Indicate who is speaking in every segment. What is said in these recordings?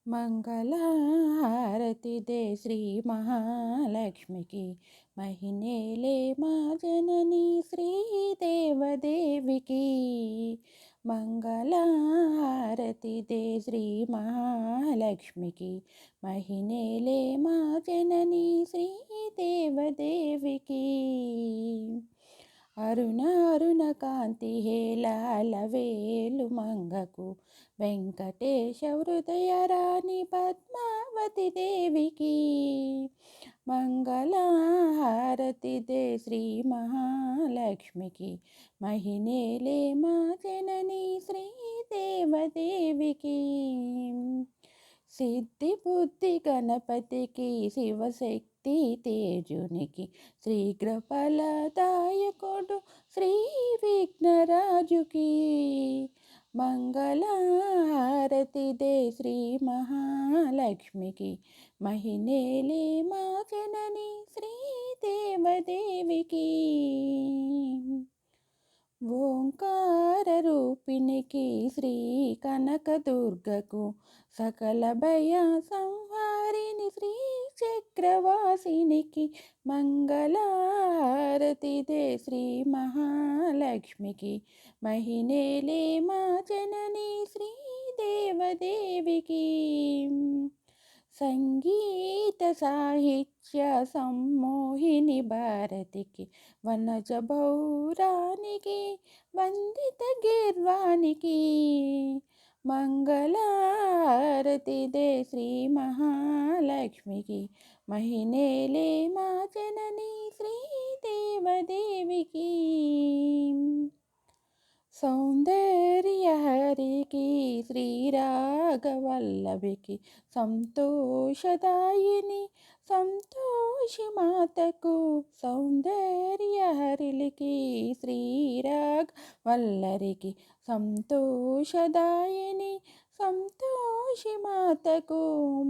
Speaker 1: మంగళహారతి దే శ్రీ మహాలక్ష్మికి మహినేలే మా జనని శ్రీదేవదేవికి. మంగళహారతి దే శ్రీ మహాలక్ష్మికి మహినేలే మా జనని శ్రీదేవదేవికి. అరుణ అరుణ కాంతి హేళాల వేలు మంగకు వెంకటేశ హృదయ రాణి పద్మావతి దేవికి. మంగళహారతి దే శ్రీ మహాలక్ష్మికి మహినేలే మా జనని శ్రీదేవదేవికి. సిద్ధి బుద్ధి గణపతికి శివశక్తి తేజునికి శీఘ్రఫలదాయకుడు శ్రీ విఘ్నరాజుకి. మంగళహారతి దే శ్రీ మహాలక్ష్మికి మహినేలే మా జనని శ్రీదేవదేవికి. ఓంకార రూపిణికి శ్రీ కనకదుర్గకు సకల భయ సంహారిణి శ్రీ చక్రవాసినికి. మంగళహారతి దే శ్రీ మహాలక్ష్మికి మహినేలే మా జనని శ్రీదేవదేవికి. సంగీత సాహిత్య సమ్మోహిని భారతికి వనజ భౌరానికి వందిత గీర్వానికి. మంగళహారతి దే శ్రీ మహాలక్ష్మికి మహినేలే మా జనని శ్రీదేవదేవికి. సౌందర్యహరికి శ్రీరాగవల్లభికి సంతోషదాయిని సంతోషి మాతకు. సౌందర్యహరికి శ్రీరాగవల్లరికి సంతోషదాయిని సంతోషి మాతకు.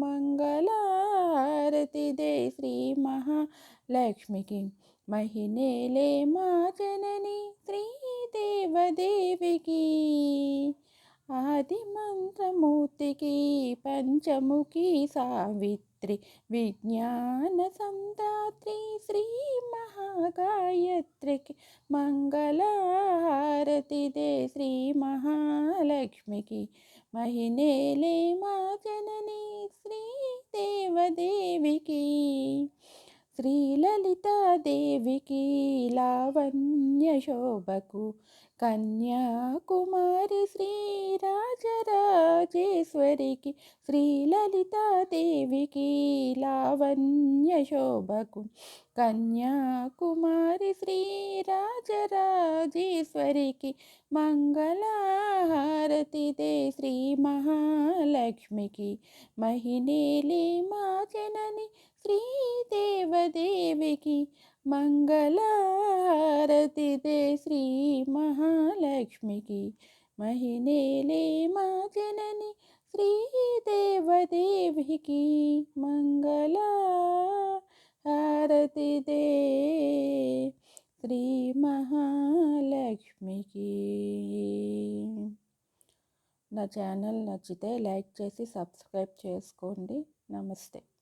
Speaker 1: మంగళహారతి దే శ్రీ మహాలక్ష్మికి మహినేలే మా జనని శ్రీదేవదేవికి. ఆది మంత్రమూర్తికి పంచముఖి సావిత్రి విజ్ఞాన సందాత్రి శ్రీ మహాగాయత్రికి. మంగళహారతి దే శ్రీ మహాలక్ష్మికి మహినేలే మా జనని శ్రీదేవదేవికి. శ్రీలలితాదేవికి లావణ్య శోభకు కన్యాకుమారి శ్రీరాజరాజేశ్వరికి. శ్రీలలితాదేవికి లావణ్య శోభకు కన్యాకుమారి శ్రీరాజరాజేశ్వరికి. మంగళహారతి దే శ్రీ మహాలక్ష్మికి మహినేలే మా జనని శ్రీదేవదేవికి. మంగళహారతి దే శ్రీ మహాలక్ష్మికి మహినేలే మా జనని శ్రీదేవదేవికి. మంగళహారతి దే శ్రీ మహాలక్ష్మికి. నా ఛానల్ నచ్చితే లైక్ చేసి సబ్స్క్రైబ్ చేసుకోండి. నమస్తే.